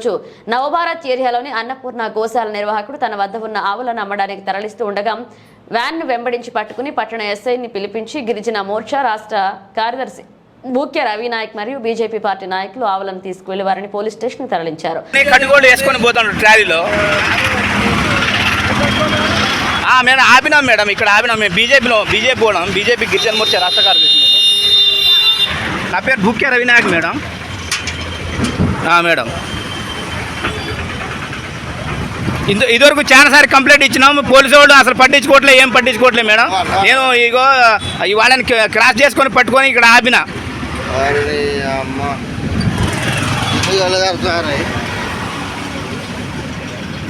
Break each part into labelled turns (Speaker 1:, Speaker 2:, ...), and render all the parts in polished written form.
Speaker 1: ఈరోజు నవభారత్ ఏరియాలోని అన్నపూర్ణ గోశాల నిర్వాహకుడు తన వద్ద ఉన్న ఆవులను అమ్మడానికి తరలిస్తూ ఉండగా వ్యాన్ ను వెంబడించి పట్టుకుని పట్టణ ఎస్ఐని పిలిపించి గిరిజన మోర్చా రాష్ట్ర కార్యదర్శి ముఖ్య రవి నాయక్ మరియు బీజేపీ పార్టీ నాయకులు ఆవులను తీసుకువెళ్లి వారిని పోలీస్ స్టేషన్ కు తరలించారు.
Speaker 2: మేడం ఆపినాం మేడం, ఇక్కడ ఆపినాం. మేము బీజేపీ పోవడం, బీజేపీ గిరిజన మోర్చా రాష్ట్ర కార్యదర్శి. నా పేరు ముఖ్య రవి నాయక్ మేడం. మేడం ఇదివరకు చాలాసారి కంప్లైంట్ ఇచ్చినాము. పోలీసు వాళ్ళు అసలు పట్టించుకోవట్లేదు, ఏం పట్టించుకోవట్లేదు మేడం. నేను ఇగో వాళ్ళని క్రాస్ చేసుకొని పట్టుకొని ఇక్కడ ఆపిన.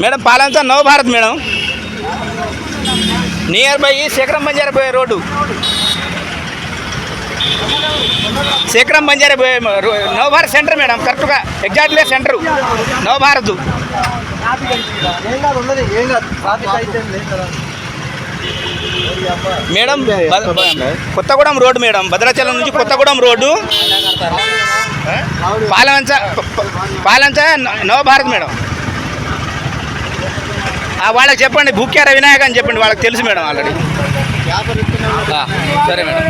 Speaker 2: మేడం పాలంతా Navabharat madam, near by Shekharam Banjara పోయే రోడ్డు, శేఖరం బంజారా పోయే నవభారత్ సెంటర్ మేడం. కరెక్ట్గా exactly centre Navabharat madam. Kothagudem road madam, Bhadrachalam నుంచి కొత్తగూడెం రోడ్డు, పాలంచ నవభారత్ మేడం. వాళ్ళకి చెప్పండి భూక్య రవినాయక్ అని చెప్పండి, వాళ్ళకి తెలుసు మేడం ఆల్రెడీ. సరే మేడం.